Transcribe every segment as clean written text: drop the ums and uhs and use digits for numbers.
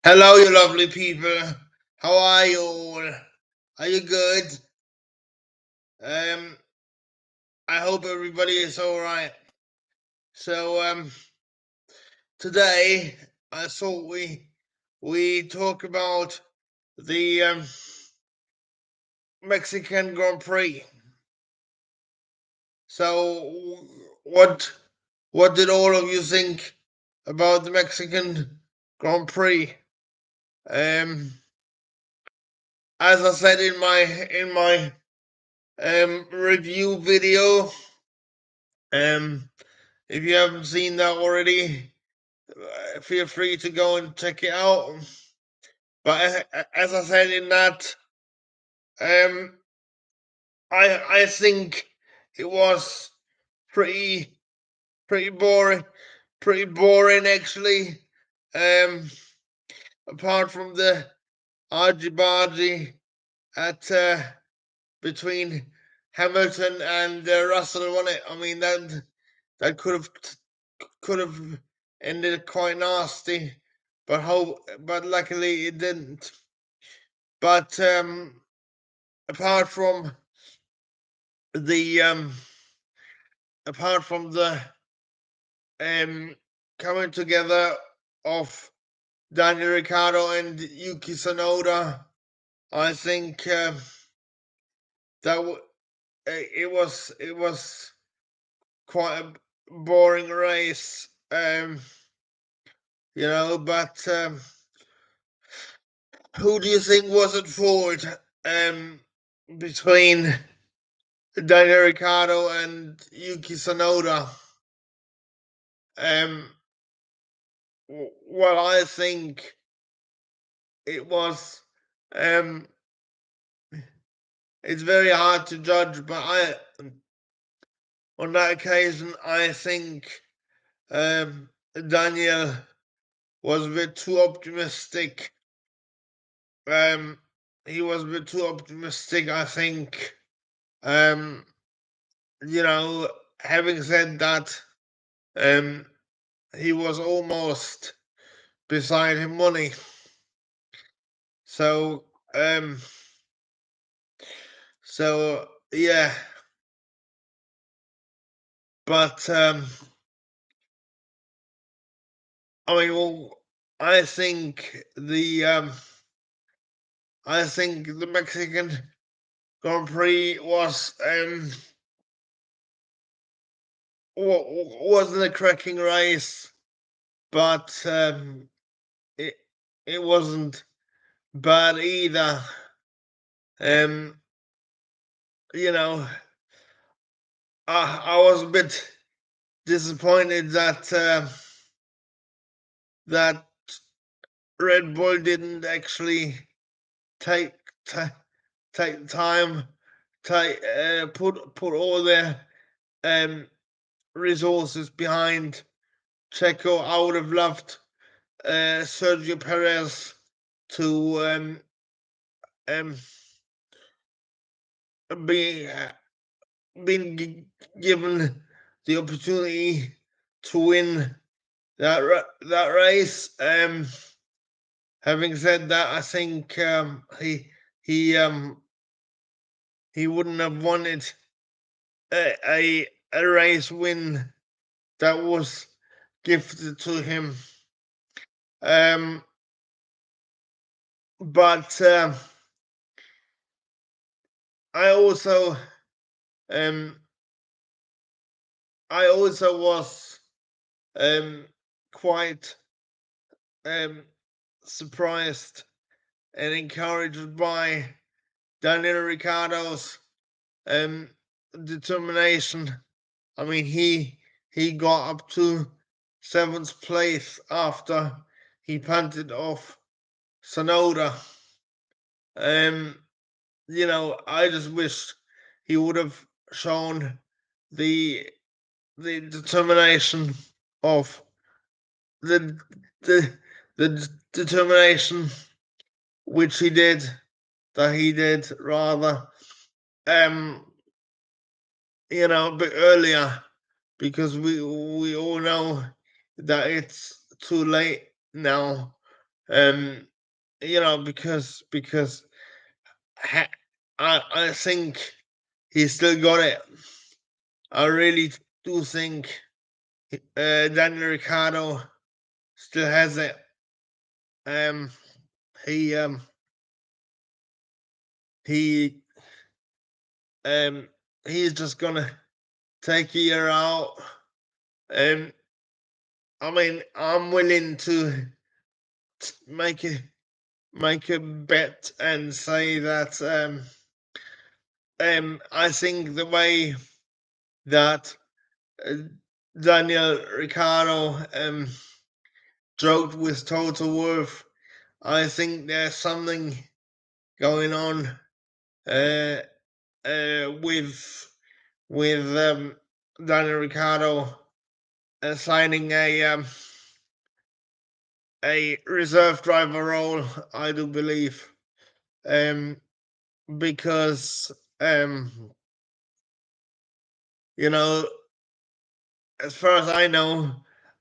Hello, you lovely people. How are you all? Are you good? Um, I hope everybody is all right. So, today I thought we talk about the Mexican Grand Prix. So, what did all of you think about the Mexican Grand Prix? Um, as I said in my review video, um, if you haven't seen that already, feel free to go and check it out. But as I said in that, um, I think it was pretty pretty boring, pretty boring actually. Um, apart from the argy bargy at between Hamilton and Russell, won it. I mean that could have ended quite nasty, but luckily it didn't. But apart from the um, apart from the um, coming together of Daniel Ricciardo and Yuki Tsunoda, I think that it was quite a boring race. But who do you think was at fault between Daniel Ricciardo and Yuki Tsunoda? Um, well, I think it was. Um, it's very hard to judge, but on that occasion, I think Daniel was a bit too optimistic. Um, he was a bit too optimistic, I think. Um, having said that, um, he was almost beside him money. So, yeah, but I mean, well, I think the Mexican Grand Prix wasn't a cracking race, but it it wasn't bad either. Um, you know, I was a bit disappointed that Red Bull didn't actually take take time put all their um resources behind Checo. I would have loved Sergio Perez to um be been given the opportunity to win that race. Having said that, I think he he wouldn't have wanted a race win that was gifted to him. Um, but I also um, was quite um, surprised and encouraged by Daniel Ricciardo's um, determination. I mean, he got up to seventh place after he punted off Sonoda. Um, I just wish he would have shown the determination of the the determination which he did rather um a bit earlier, because we all know that it's too late now Because I think he still got it. I really do think Daniel Ricciardo still has it. Um, he he he's just gonna take a year out. I mean, I'm willing to make a bet and say that I think the way that uh, Daniel Ricciardo joked with Total Worth, I think there's something going on uh, with Daniel Ricciardo signing a reserve driver role. I do believe, um, because you know, as far as I know,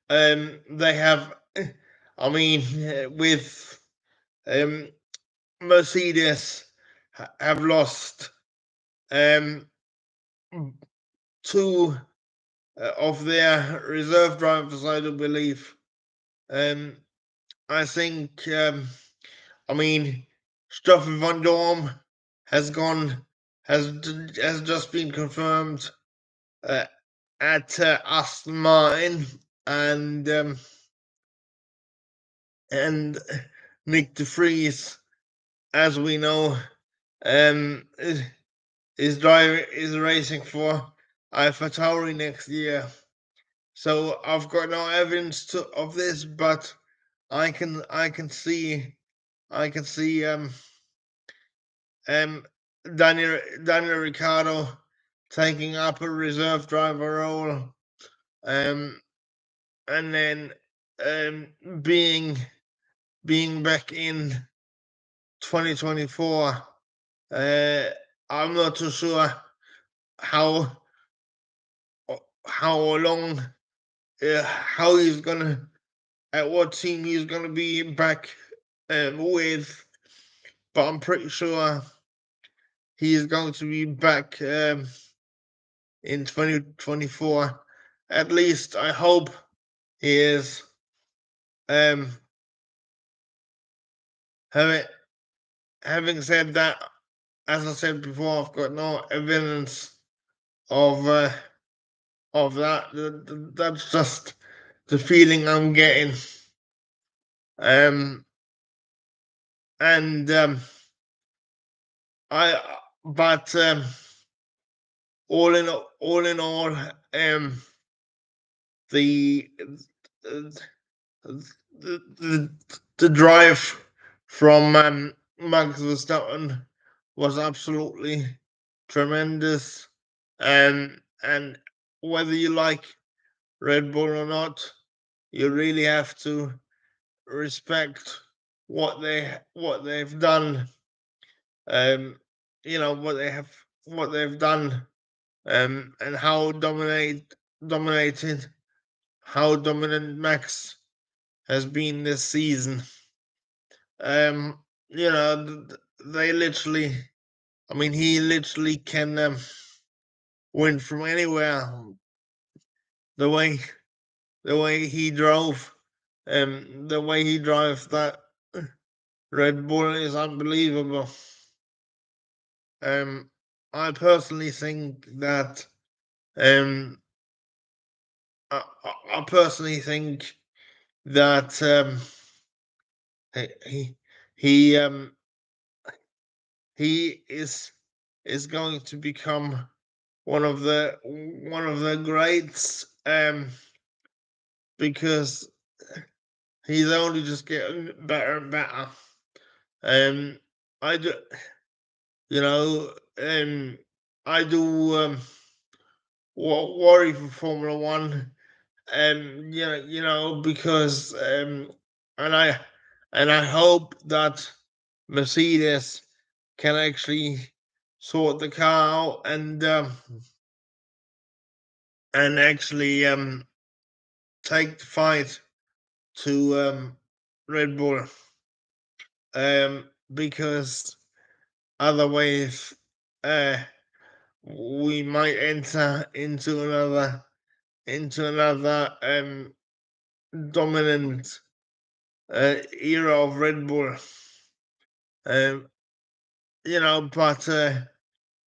they have. I mean, with um, Mercedes have lost um, two of their reserve drivers, I do believe. Um, I think, I mean, Stoffel van Dorm has gone, has just been confirmed uh, at Aston Martin, and Nick de Vries, as we know, um, is racing for AlphaTauri next year. So I've got no evidence of this, but I can see um Daniel Ricciardo taking up a reserve driver role, um and then um being back in 2024. Uh, I'm not too sure how how long how he's gonna at what team he's gonna be back with, but I'm pretty sure he is going to be back in 2024. At least I hope he is. Um, having said that, as I said before, I've got no evidence of that. That's just the feeling I'm getting. Um, and I, but all in all, the the drive from Max Verstappen was absolutely tremendous, and whether you like Red Bull or not, you really have to respect what they've done. Um, what they've done, and dominated, how dominant Max has been this season. Um, they literally, I mean, he literally can win from anywhere. The way he drove, the way he drives that Red Bull is unbelievable. Um, I personally think that um, I personally think that he he um, he is going to become one of the greats, because he's only just getting better and better. I do, you know, I do worry for Formula One, because and I hope that Mercedes can actually sort the car out, and actually take the fight to Red Bull. because otherwise, we might enter into another dominant era of Red Bull. Um, but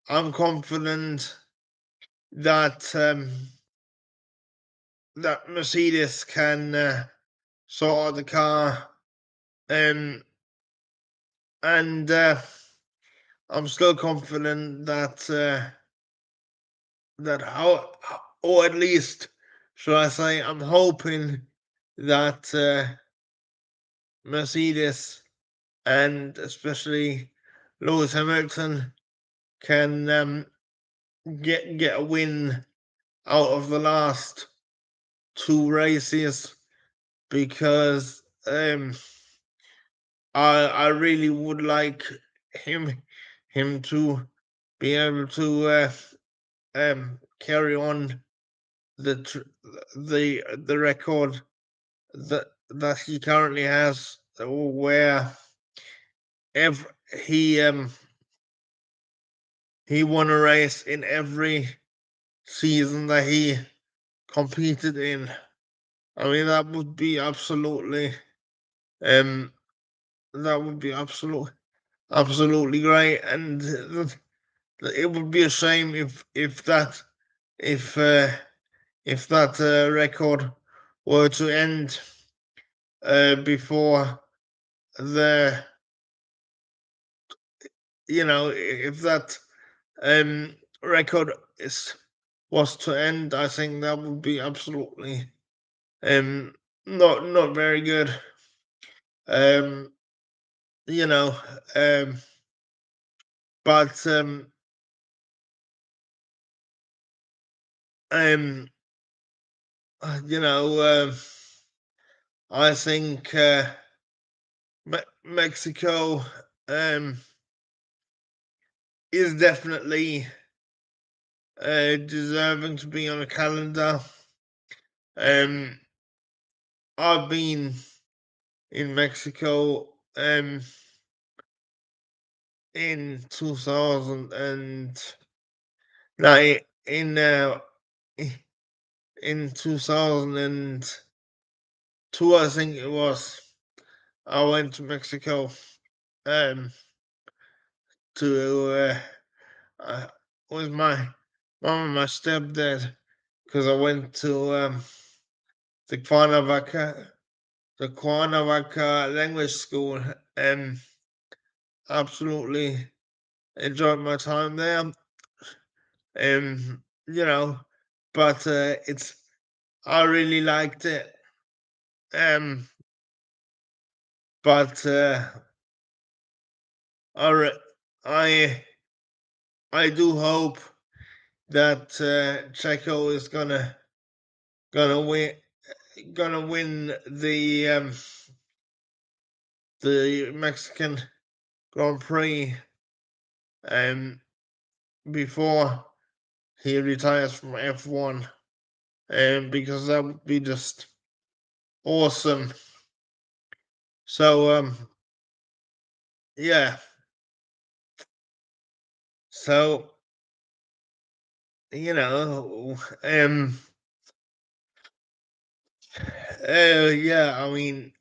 I'm confident that that Mercedes can sort out the car, and I'm still confident that or at least, should I say, I'm hoping that Mercedes and especially Lewis Hamilton can get a win out of the last two races, because I really would like him to be able to carry on the record that he currently has, where every he won a race in every season that he competed in. I mean, that would be absolutely absolutely great, and it would be a shame if if that record were to end before the if that record was to end. I think that would be absolutely not very good. Um, you know, but you know, I think Mexico is definitely deserving to be on a calendar. I've been in Mexico in 2000 and no, in 2002, I think it was. I went to Mexico to with my mom and my stepdad, because I went to the Cuernavaca language school, and absolutely enjoyed my time there. You know, but I really liked it. Um, but I I I do hope that Checo is gonna win the Mexican Grand Prix before he retires from F1, because that would be just awesome. So yeah, so yeah, I mean,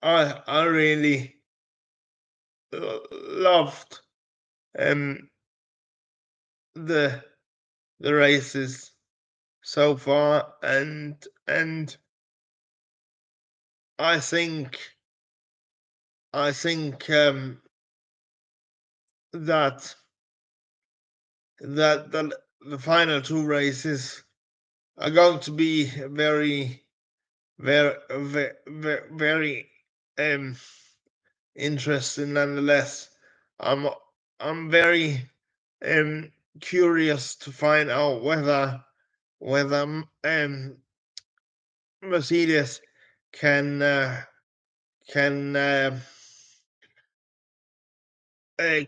I really loved um the races so far, and I think that the final two races are going to be very interesting nonetheless. I'm very curious to find out whether Mercedes can can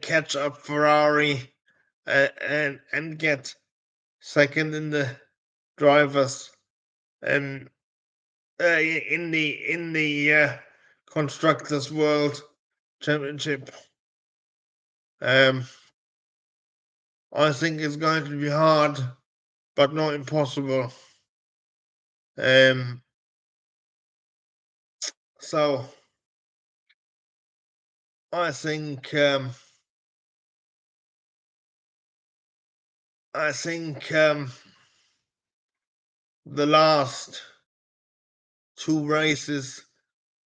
catch up Ferrari and get second in the drivers in the constructors world, championship. I think it's going to be hard, but not impossible. So I think the last two races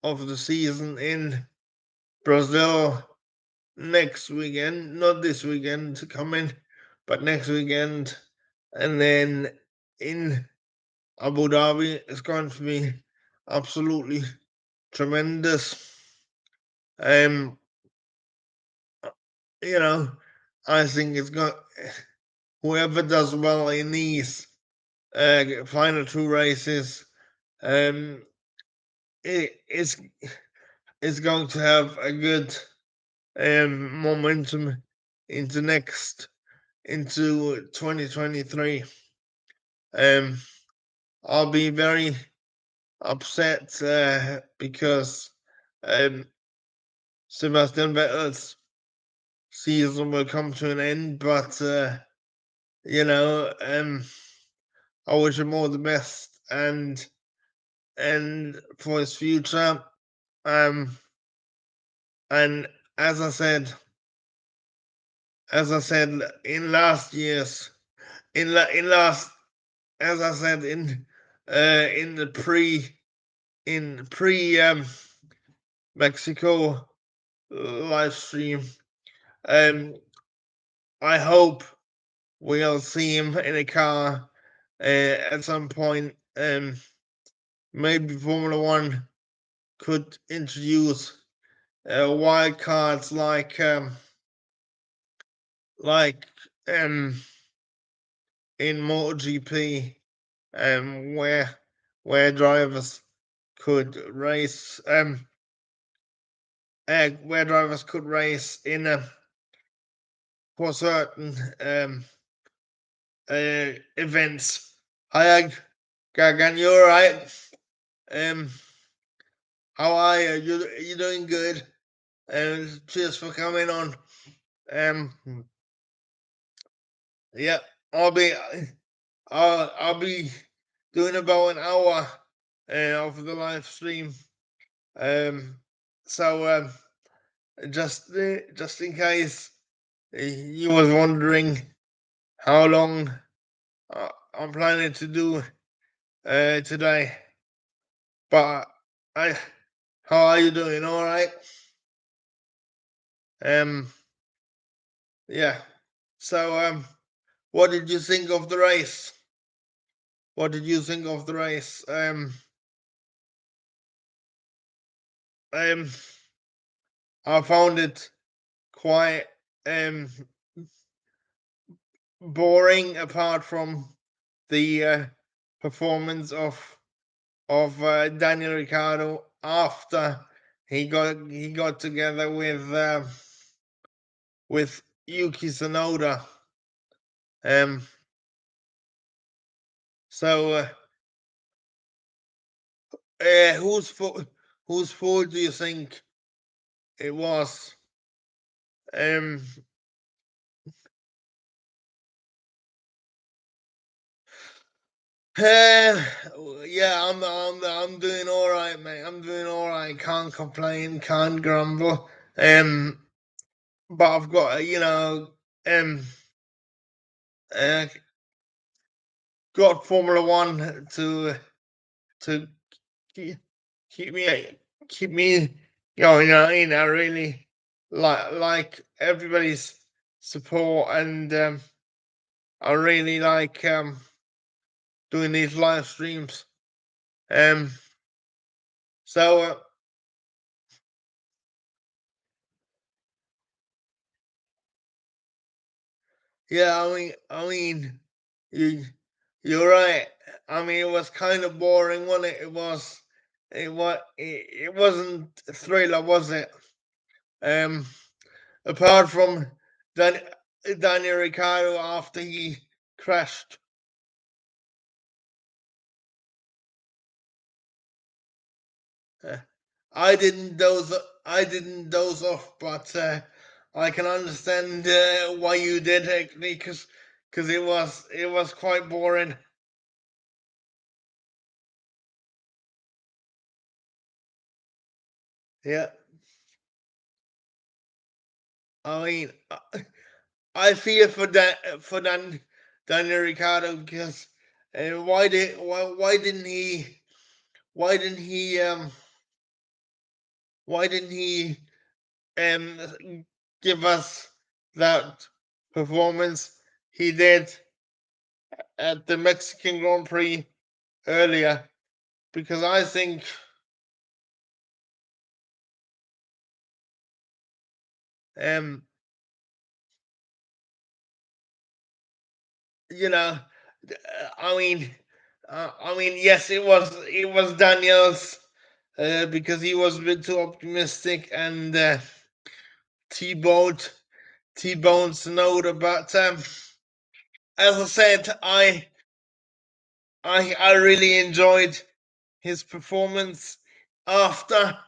of the season in Brazil next weekend, not this weekend to come in, but next weekend, and then in Abu Dhabi, it's going to be absolutely tremendous. You know, I think it's going. Whoever does well in these final two races, it's going to have a good momentum into 2023. I'll be very upset because Sebastian Vettel's season will come to an end, but I wish him all the best and for his future. And as I said in last year's in last as I said in the pre Mexico live stream, I hope we'll see him in a car at some point. Maybe Formula One could introduce wild cards like in MotoGP, where drivers could race in for certain events. Hi, Gagan, you all right? How are you? You doing good? Cheers for coming on. Yeah, I'll be I'll be doing about an hour of the live stream. So just in case you was wondering how long I'm planning to do today, but how are you doing? All right. Yeah. So what did you think of the race? What did you think of the race? I found it quite boring, apart from the performance of Daniel Ricciardo after he got together with Yuki Tsunoda. So whose fault do you think it was? Yeah, I'm doing all right, mate. I'm doing all right. Can't complain. Can't grumble. But I've got uh, got Formula One to keep keep me keep me going. I really like everybody's support, and I really like doing these live streams. Um, so yeah, you you're right. I mean, it was kind of boring, wasn't it? It wasn't a thriller, was it? Um, apart from Dan, Daniel Ricciardo after he crashed. Uh, I didn't doze off, but I can understand why you did actually, because it was quite boring. Yeah, I mean, I feel for that for Daniel Ricciardo because why didn't he why didn't he give us that performance he did at the Mexican Grand Prix earlier? Because I think um you know I mean yes, it was Daniel's because he was a bit too optimistic and T-boned T-boned Sonoda, but as I said, I really enjoyed his performance after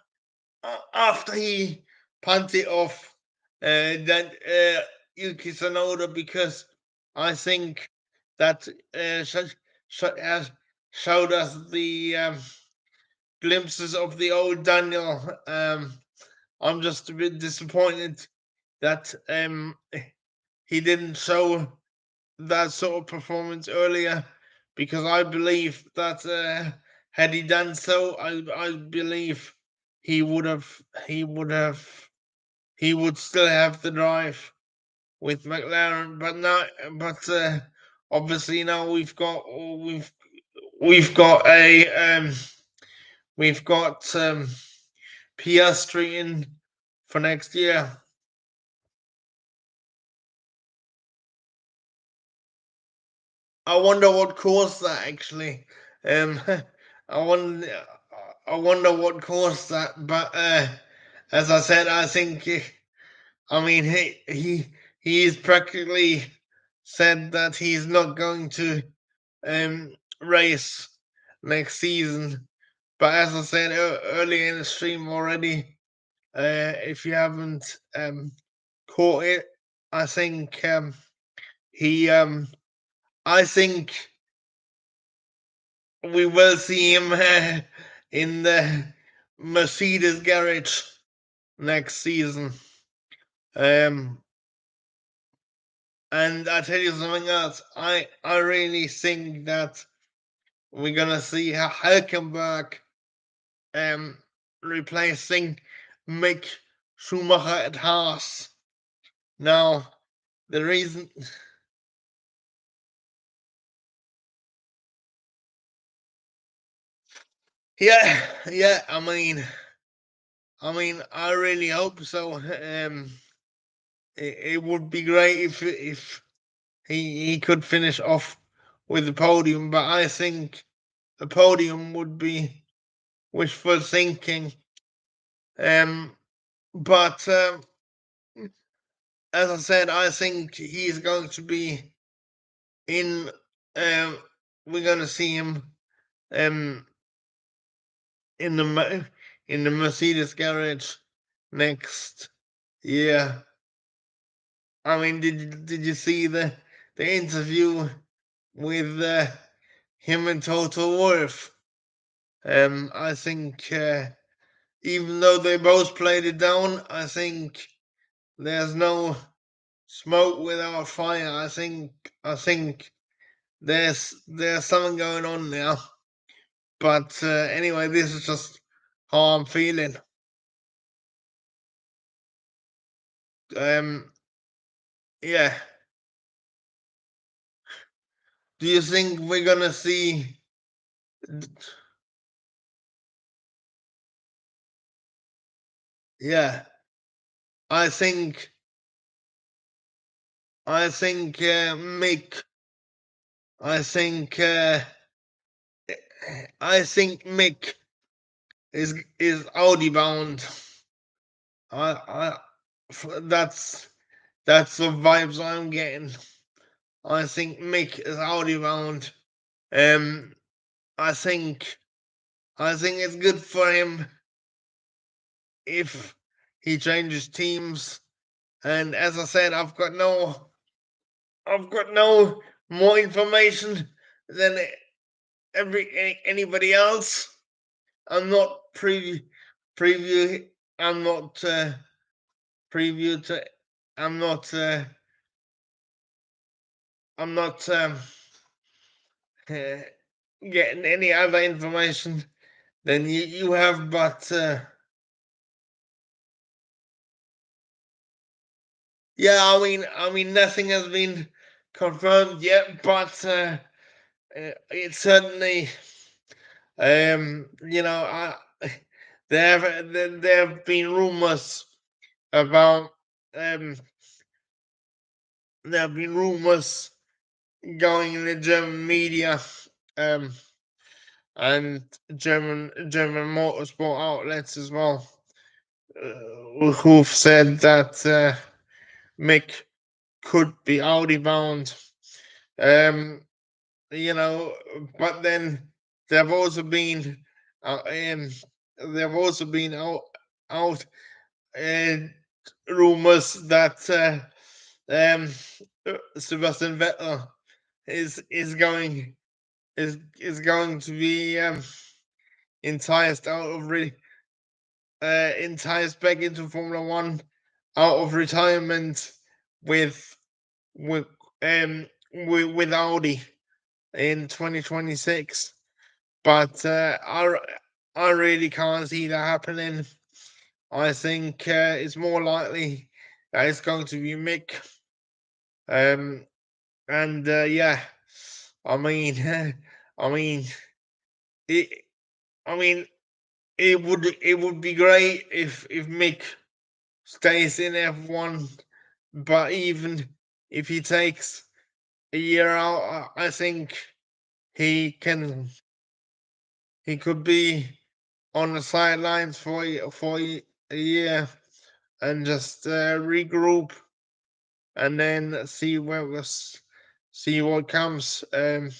after he punted off that Yuki Tsunoda, because I think that has showed us the glimpses of the old Daniel. I'm just a bit disappointed that he didn't show that sort of performance earlier, because I believe that had he done so, I believe he would have he would have he would still have the drive with McLaren. But now, but obviously now we've got a we've got Piastri in for next year. I wonder what caused that actually. Um, I wonder, I wonder what caused that. But as I said, I think, I mean, he's practically said that he's not going to race next season. But as I said earlier in the stream already, if you haven't caught it, I think he I think we will see him in the Mercedes garage next season. Um, and I tell you something else. I really think that we're gonna see Hülkenberg um replacing Mick Schumacher at Haas. Now, the reason, yeah, yeah. I mean, I really hope so. It would be great if he could finish off with the podium, but I think the podium would be wishful thinking. Um, but as I said, I think he's going to be in. Um, we're going to see him um in the Mercedes garage next year. I mean, did you see the interview with him and Total Wolff? I think even though they both played it down, I think there's no smoke without fire. I think there's something going on there. But anyway, this is just how I'm feeling. Um, yeah. Do you think we're gonna see? Yeah, I think Mick. I think Mick is Audi bound. I that's the vibes I'm getting. I think Mick is Audi bound. Um, I think it's good for him if he changes teams. And as I said, I've got no more information than anybody else. I'm not preview. I'm not preview to. I'm not. I'm not uh, getting any other information than you have. But yeah, I mean, nothing has been confirmed yet. But it's certainly, I there have been rumors about um there have been rumors going in the German media, um and German motorsport outlets as well, who've said that Mick could be Audi bound. Um, but then there have also been uh, um, there have also been out uh, rumors that um, Sebastian Vettel is going is going to be enticed out of enticed back into Formula One out of retirement with with with Audi in 2026. But I really can't see that happening. I think it's more likely that it's going to be Mick. Um, and yeah, I mean, I mean, it, I mean, it would be great if Mick stays in F1, but even if he takes a year out, I think he can he could be on the sidelines for a year and just regroup and then see what comes. But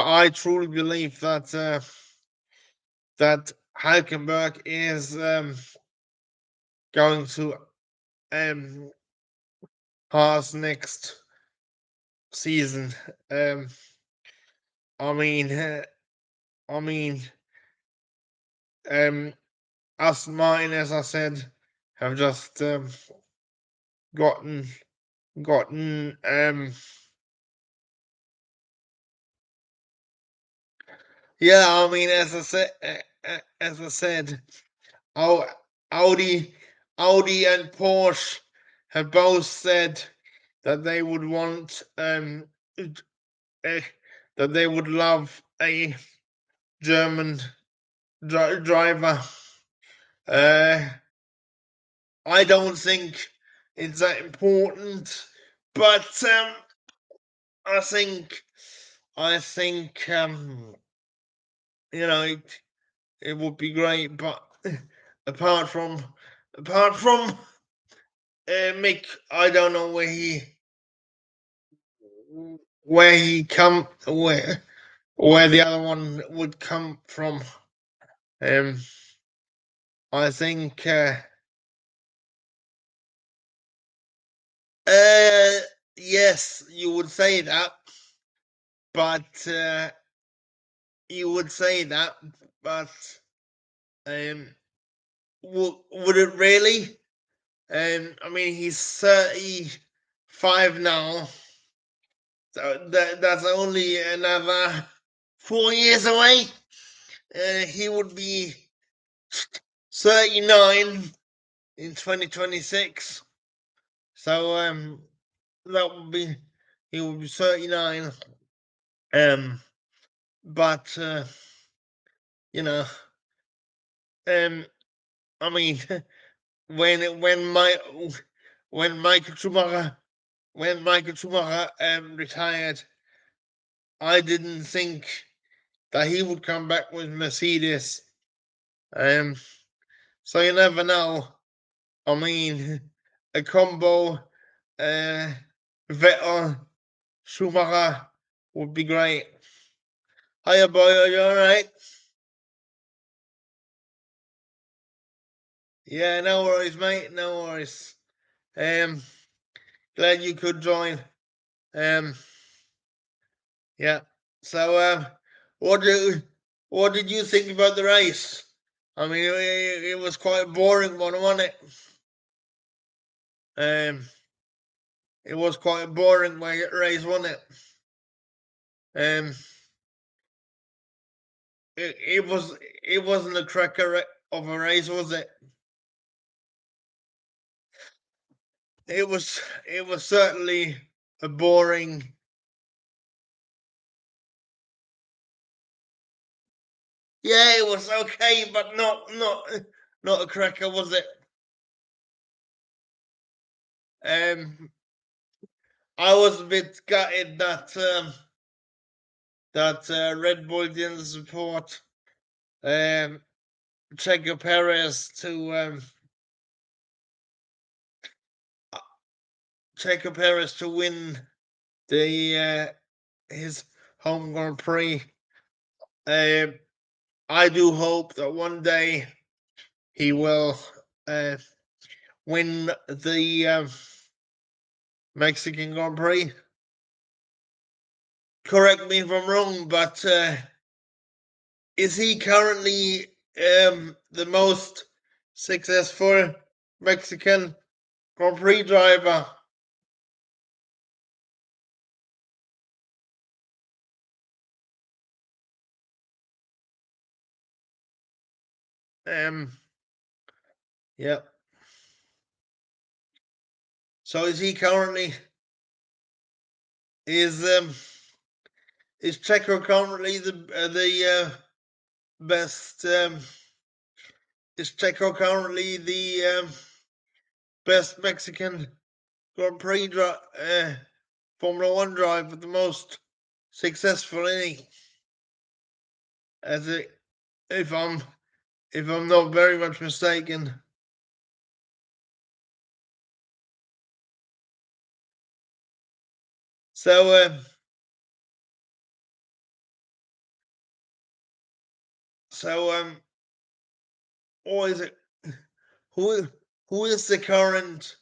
I truly believe that Hulkenberg is going to um, Haas next season. Um, I mean, I mean, um, Aston Martin, as I said, have just gotten gotten yeah. I mean, as I said, Au- Audi, Audi and Porsche have both said that they would want uh, that they would love a German driver. Uh, I don't think it's that important, but I think I think it would be great. But apart from apart from Mick, I don't know where he come where the other one would come from. Um, I think uh, yes, you would say that, but you would say that, but um, would it really? I mean, he's 35 now, so that's only another 4 years away. He would be 39 in 2026. So that would be he would be 39. Um, but you know, um, I mean, when my when Michael Schumacher when Michael Schumacher retired, I didn't think that he would come back with Mercedes. Um, so you never know. I mean, a combo, uh, Vettel Schumacher would be great. Hiya, boy. Are you all right? Yeah, no worries, mate. No worries. Glad you could join. Um, yeah. So, what did what did you think about the race? I mean, it was quite a boring one, wasn't it? It was quite a boring race, wasn't it? Um, it was. It wasn't a cracker of a race, was it? It was. It was certainly a boring. Yeah, it was okay, but not a cracker, was it? Um, I was a bit gutted that Red Bull didn't support um, Checo Perez to win the his home Grand Prix. Um, I do hope that one day he will uh, win the Mexican Grand Prix. Correct me if I'm wrong, but is he currently the most successful Mexican Grand Prix driver? Um, yeah. So is um is Checo currently the best? Is Checo currently the best Mexican Grand Prix Formula One driver, the most successful? Any as it if I'm not very much mistaken. So so or is it who who is the current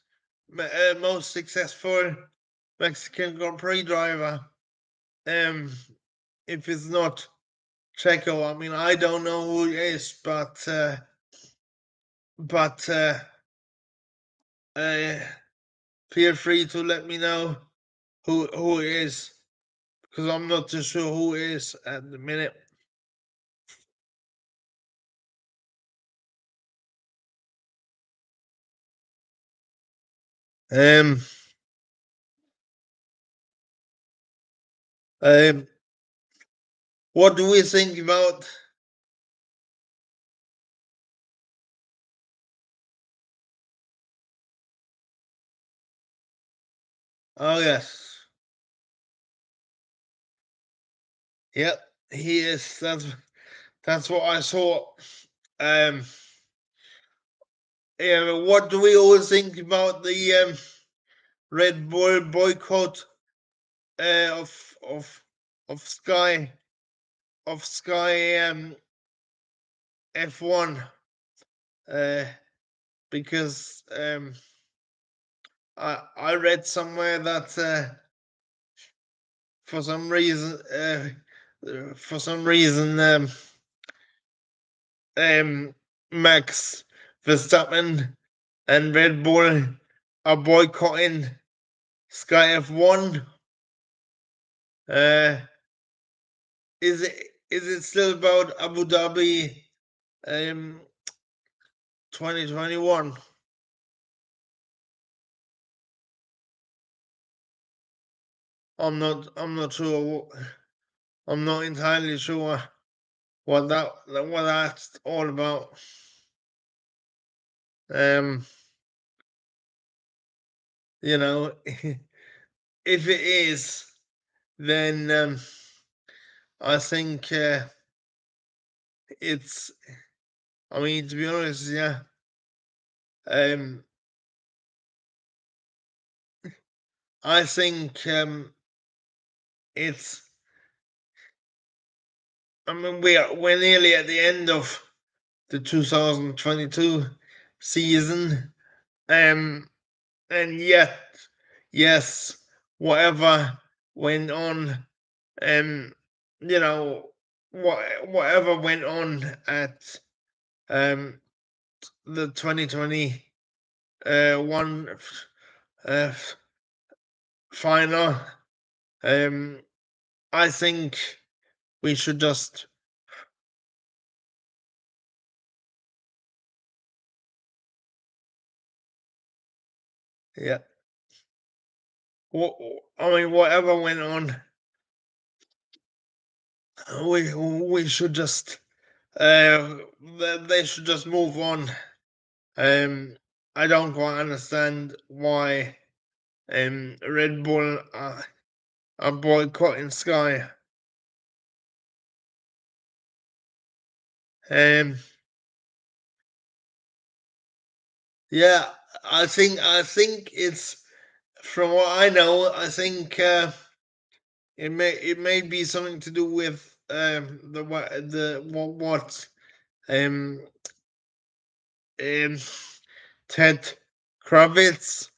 most successful Mexican Grand Prix driver? Um, if it's not Checo, I mean I don't know who it is, but uh, feel free to let me know who it is because I'm not too sure who it is at the minute. Um, um, what do we think about? Oh yes, yep, he is. That's what I saw. Um, yeah, what do we always think about the Red Bull boycott of of Sky F1? Uh, because I read somewhere that for some reason for some reason Max Verstappen and Red Bull are boycotting Sky F1. Uh, is it still about Abu Dhabi 2021? I'm not sure. I'm not entirely sure what that's all about. Um, you know, if it is, then I think it's. I mean, to be honest, yeah. Um, I think it's. I mean, we're nearly at the end of the 2022 season. And yet, yes, whatever went on, um, you know, whatever went on at um the 2020 one uh, final, um, I think we should just, yeah. I mean, whatever went on, we should just they should just move on. I don't quite understand why Red Bull are boycotting Sky. Um, yeah, I think it's, from what I know, I think it may be something to do with what um um Ted Kravitz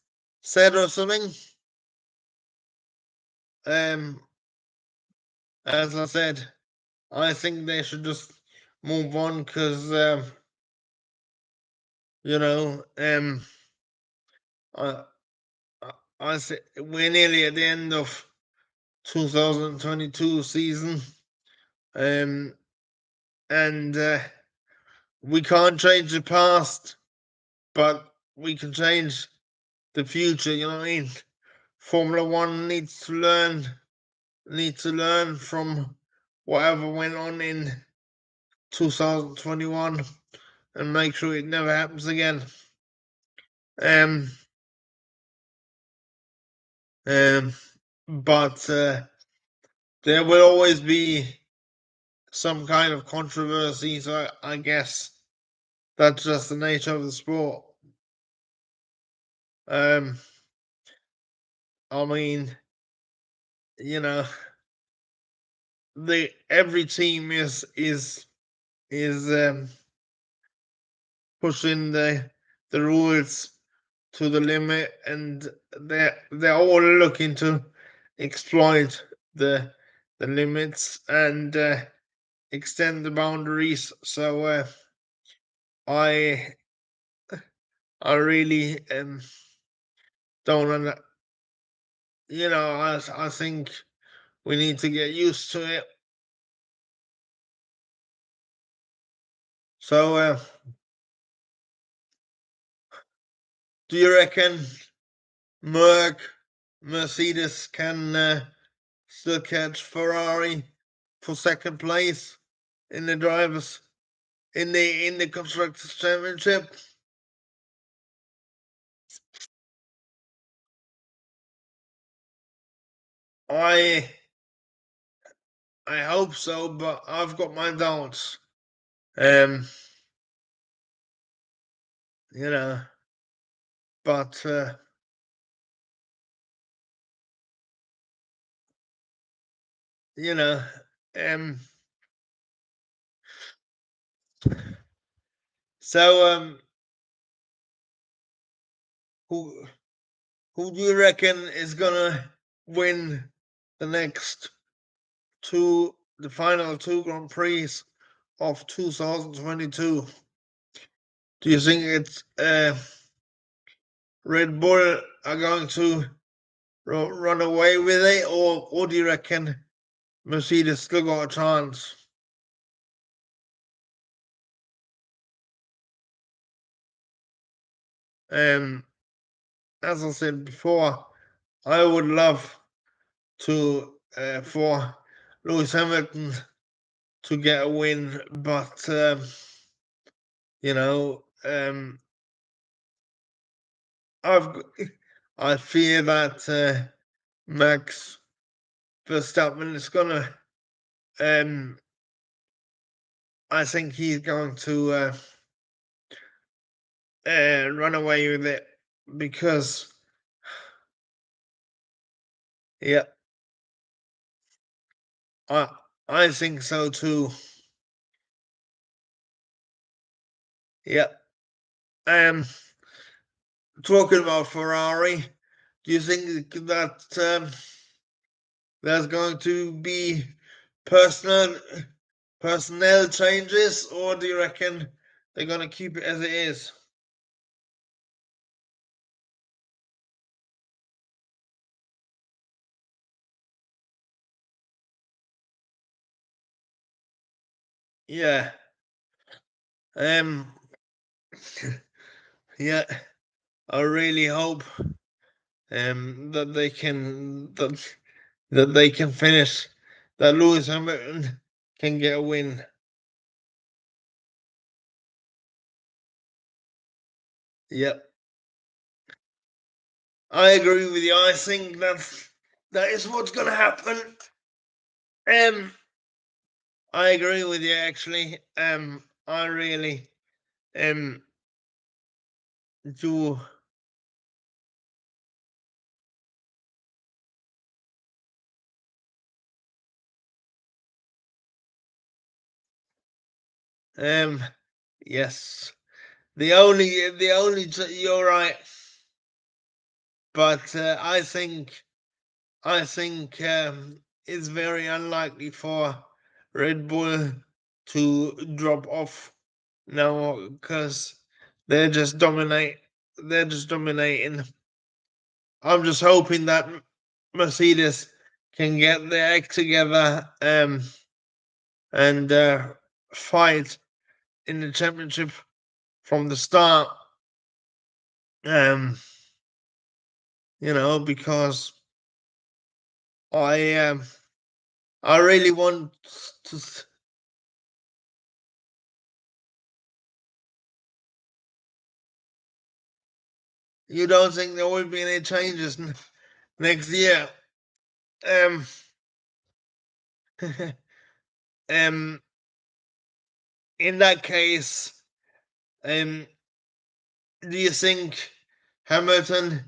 said or something. Um, as I said, I think they should just move on because you know I I say we're nearly at the end of 2022 season, um, and we can't change the past, but we can change the future. You know what I mean? Formula One needs to learn from whatever went on in 2021 and make sure it never happens again. Um, um, but there will always be some kind of controversy, so I guess that's just the nature of the sport. Um, I mean, you know, every team is pushing the rules to the limit, and they're all looking to exploit the limits and extend the boundaries. So I I really don't I think we need to get used to it. So do you reckon Merc Mercedes can still catch Ferrari for second place in the drivers in the constructors championship? I I hope so, but I've got my doubts. Um, you know, but you know, um, so who who do you reckon is gonna win the next the final two Grand Prix of 2022? Do you think it's Red Bull are going to run away with it, or do you reckon Mercedes still got a chance? Um, as I said before, I would love to for Lewis Hamilton to get a win, but you know, I've I fear that Max Verstappen is gonna. Um, I think he's going to run away with it because, yeah, I I think so too. Yeah. talking about Ferrari, do you think that there's going to be personnel changes, or do you reckon they're going to keep it as it is? Yeah. Um. Yeah. I really hope that they can finish, that Lewis Hamilton can get a win. Yep. I agree with you. I think that is what's going to happen. Um, I agree with you actually. I really um do. Um, yes. You're right, but I think it's very unlikely for Red Bull to drop off now because they're just dominate. They're just dominating. I'm just hoping that Mercedes can get their act together and fight in the championship from the start. Um, because I um, I really want to. You don't think there will be any changes next year? Um, um, in that case, um, do you think Hamilton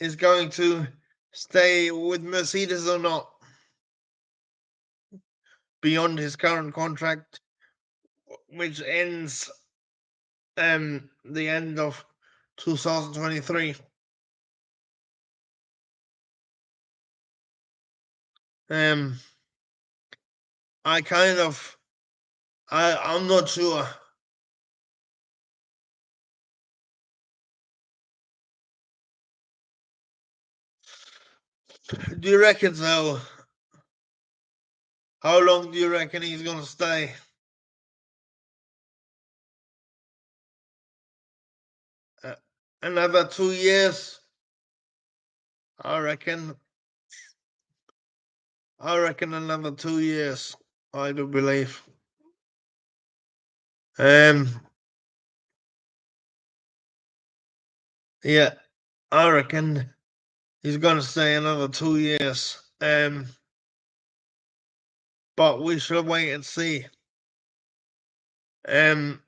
is going to stay with Mercedes or not beyond his current contract, which ends the end of 2023? Um, I kind of I'm not sure. Do you reckon so? How long do you reckon he's gonna stay? Uh, Another 2 years? I reckon. I reckon another 2 years. I do believe. Um, yeah, I reckon he's gonna stay another 2 years. But we shall wait and see. Um,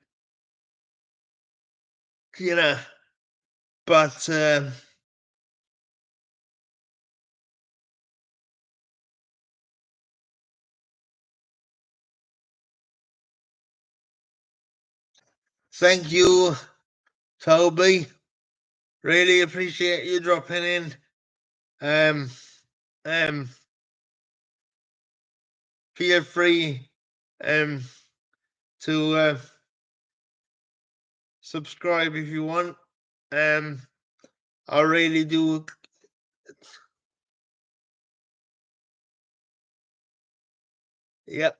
you know, but thank you, Toby. Really appreciate you dropping in. Um, um, feel free um to subscribe if you want. Um, I really do. Yep,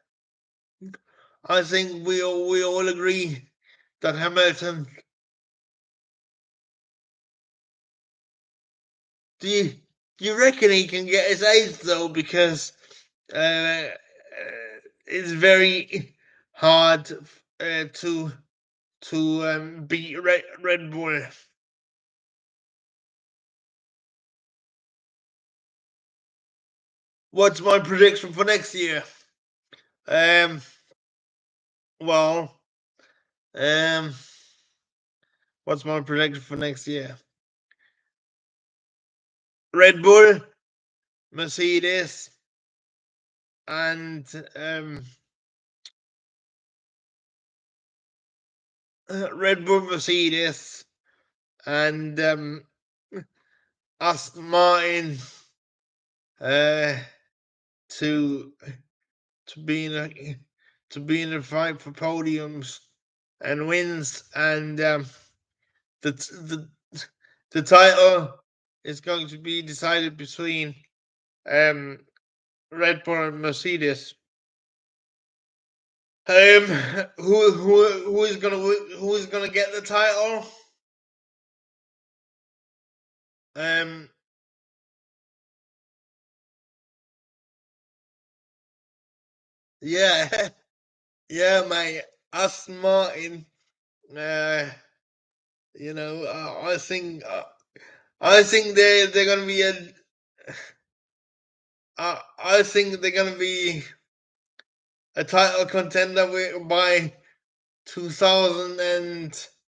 I think we all agree that Hamilton. Do you reckon he can get his eighth though? Because it's very hard to beat Red Bull. What's my prediction for next year? Um, well, um, what's my prediction for next year? Red Bull, Mercedes, and Red Bull, Mercedes, and asked Martin to to be in a fight for podiums and wins, and the the title is going to be decided between Red Bull and Mercedes. Who is gonna get the title? Um, yeah, yeah, mate. Aston Martin. Uh, I think they're gonna be I think they're gonna be a title contender by 2020.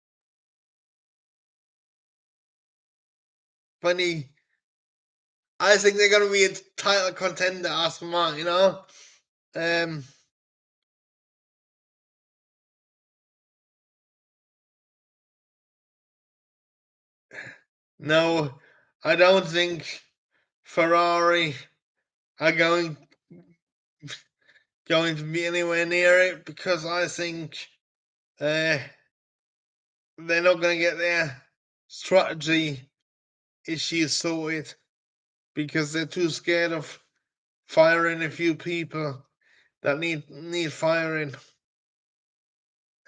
I think they're gonna be a title contender, Aston Martin. Um, no, I don't think Ferrari are going to be anywhere near it, because I think uh, they're not going to get their strategy issues sorted, because they're too scared of firing a few people that need firing.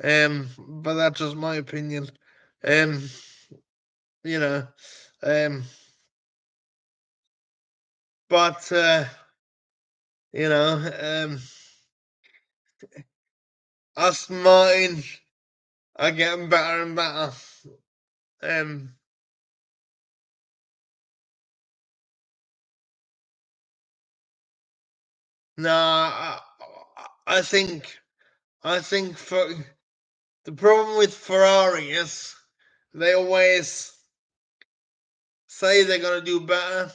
But that's just my opinion. Um, you know, um, but you know, Aston Martin are getting better and better. Um, nah, I think for the problem with Ferrari is they always say they're gonna do better,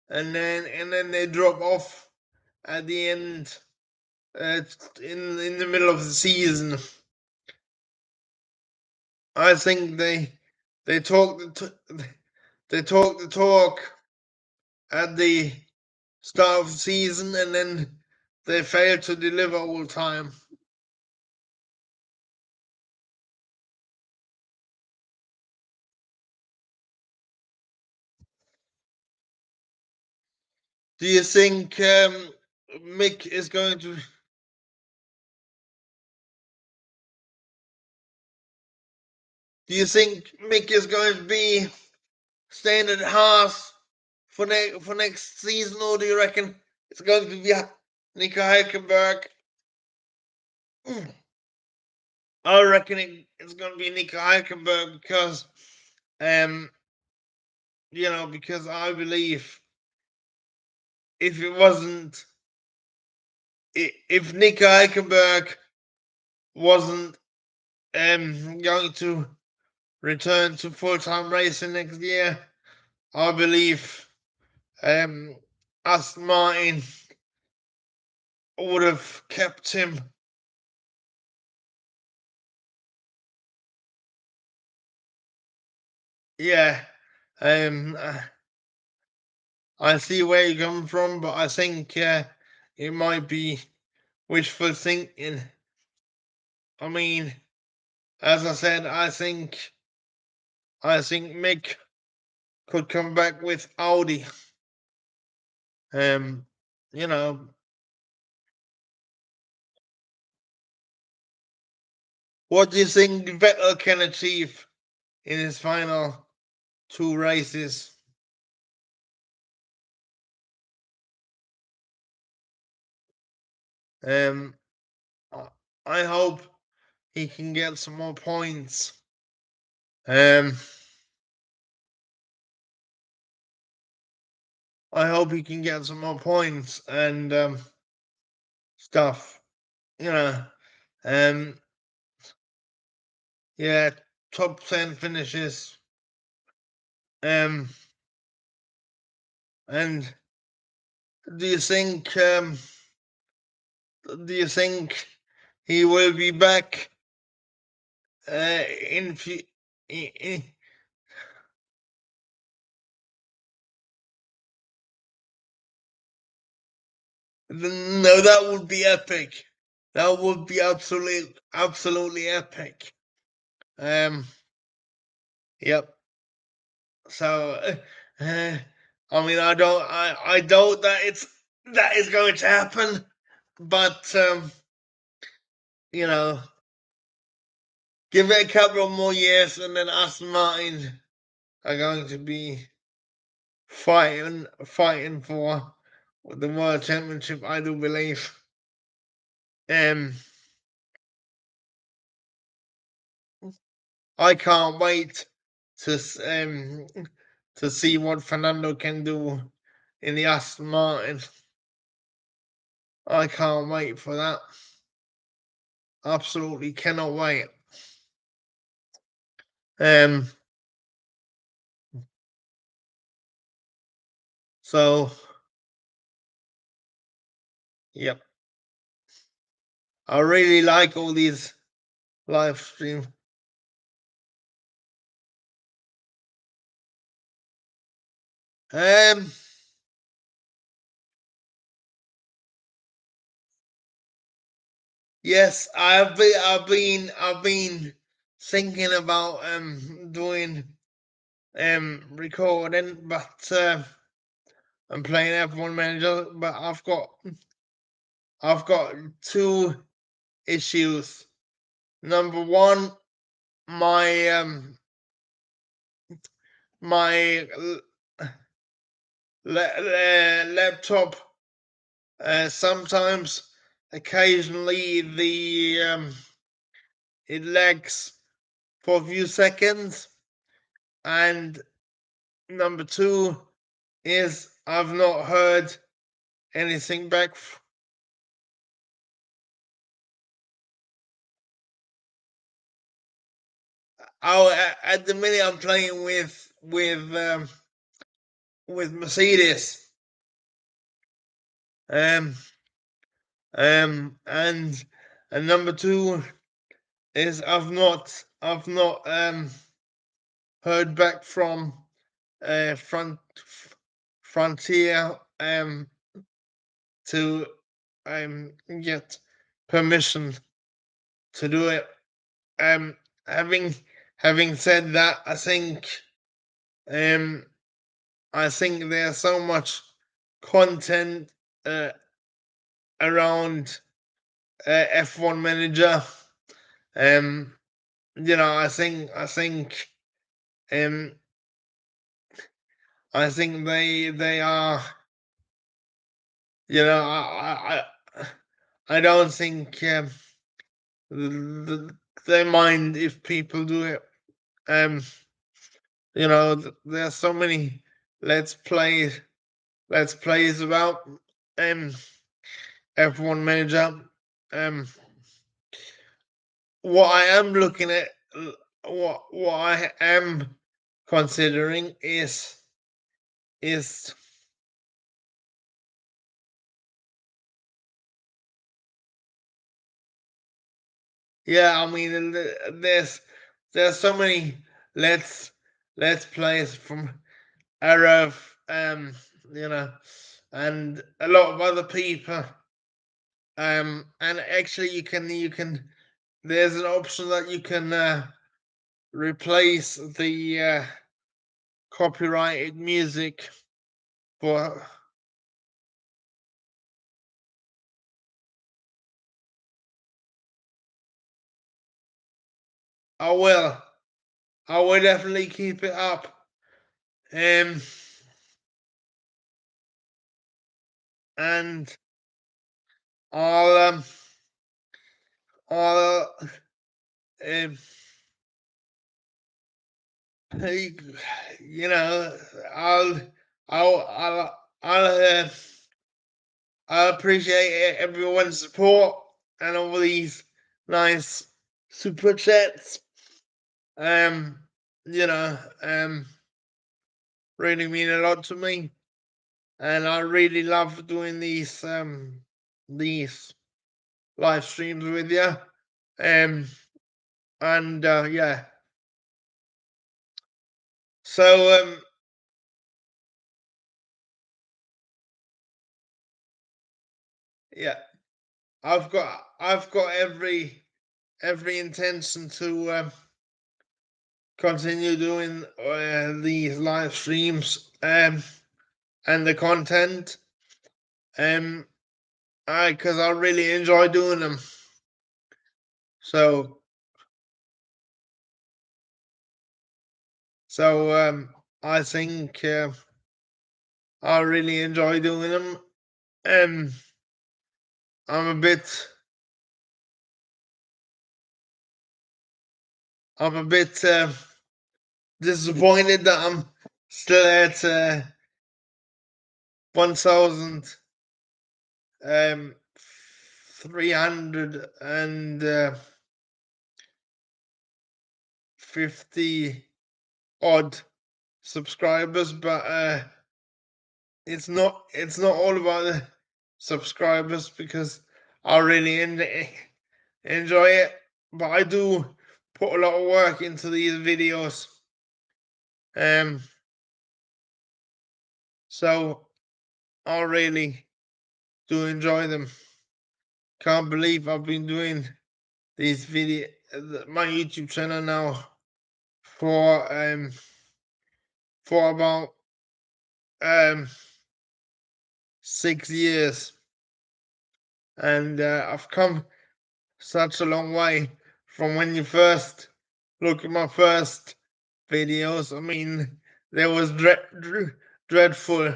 and then they drop off at the end, in the middle of the season. I think they talk they talk the talk at the start of the season, and then they fail to deliver all the time. Do you think Mick is going to? Do you think Mick is going to be staying at Haas for next season, or do you reckon it's going to be Nico Hülkenberg? Mm, I reckon it's going to be Nico Hülkenberg, because, um, because I believe if it wasn't, if Nico Hülkenberg wasn't going to return to full time racing next year, I believe um, Aston Martin would have kept him. Yeah, um, I see where you're coming from, but I think it might be wishful thinking. I mean, as I said, I think Mick could come back with Audi. Um, you know, what do you think Vettel can achieve in his final two races? Um, I hope he can get some more points. Um, I hope he can get some more points and stuff. You know, um, yeah, top 10 finishes. Um, and do you think do you think he will be back in No, that would be epic. That would be absolutely epic. Yep. So, I mean, I doubt that is going to happen, but you know, give it a couple of more years, and then Aston Martin are going to be fighting for the world championship. I do believe. Um, I can't wait to to see what Fernando can do in the Aston Martin. I can't wait for that. Absolutely cannot wait. Um, so yep, I really like all these live streams. Um, yes, I've been thinking about doing recording, but I'm playing F1 Manager, but I've got two issues. Number one, my my laptop sometimes occasionally it lags for a few seconds, and number two is I've not heard anything back. At the minute I'm playing with Mercedes, um and number two is I've not heard back from Frontier to get permission to do it. Um, having having said that, um I think there's so much content uh, around F1 Manager. Um, um I think they are, I don't think they mind if people do it. Um, there's so many let's play let's plays about um F1 Manager. Um, what I am looking at, what I am considering is yeah. I mean, there's so many let's let's plays from Arab, you know, and a lot of other people. And actually, you can. There's an option that you can replace the copyrighted music for. I will. I will definitely keep it up. Um, and I'll I'll um, hey, you know, I'll I'll I appreciate everyone's support and all these nice super chats. Um, you know, really mean a lot to me, and I really love doing these live streams with you. Um, and yeah, so yeah, I've got every intention to continue doing these live streams and the content because I really enjoy doing them. So I think I really enjoy doing them. Um, I'm a bit disappointed that I'm still at 1,350 odd subscribers, but it's not all about the subscribers because I really enjoy it, but I do put a lot of work into these videos. So I really do enjoy them. Can't believe I've been doing these my YouTube channel now for about 6 years, and I've come such a long way from when you first look at my first videos. I mean, there was dreadful,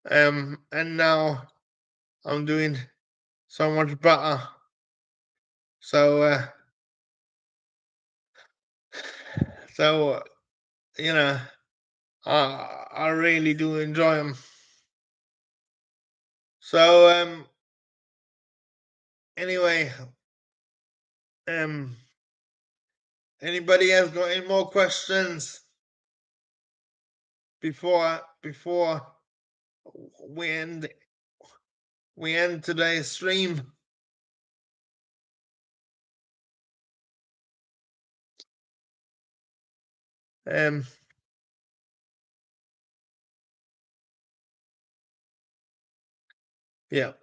and now I'm doing so much better. So, so you know, I really do enjoy them. So, anyway, anybody else got any more questions before we end today's stream? Um, yeah.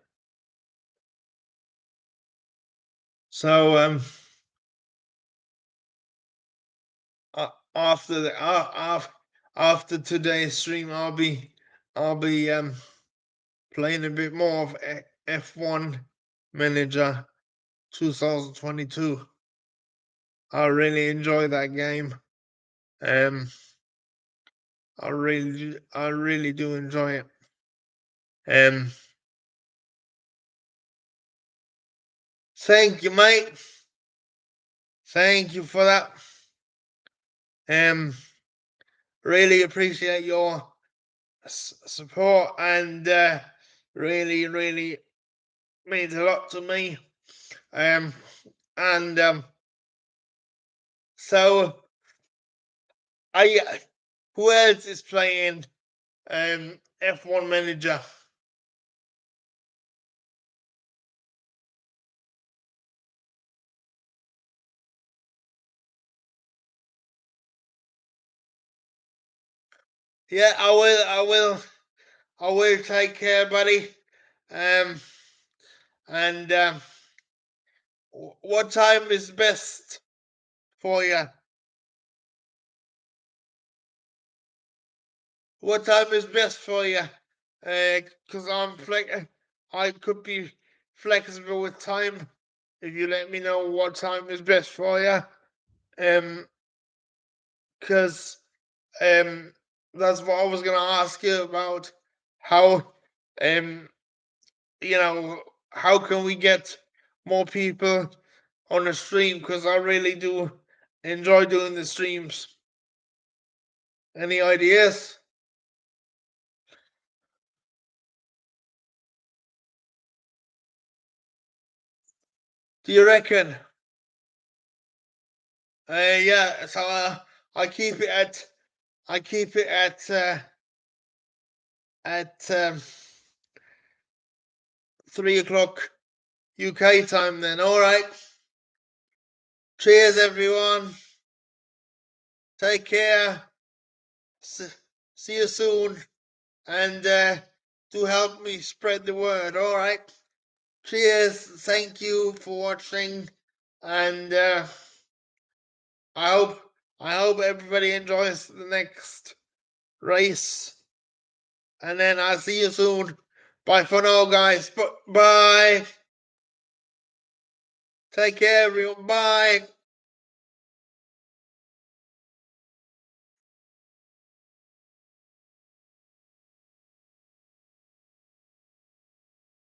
So after after today's stream, I'll be playing a bit more of F1 Manager 2022. I really enjoy that game. I really do enjoy it. Thank you, mate. Thank you for that. Really appreciate your support, and really means a lot to me. And so who else is playing F1 Manager? Yeah, I will take care, buddy. And what time is best for you? What time is best for you? Because I could be flexible with time if you let me know what time is best for you. Because that's what I was gonna ask you about. How you know, how can we get more people on the stream? Because I really do enjoy doing the streams. Any ideas? Do you reckon? Yeah. So I keep it at I keep it at 3 o'clock UK time. Then, all right. Cheers, everyone. Take care. See you soon, and do help me spread the word. All right. cheers. Thank you for watching, and I hope everybody enjoys the next race, and then I'll see you soon. Bye for now, guys. Bye. Take care, everyone. Bye.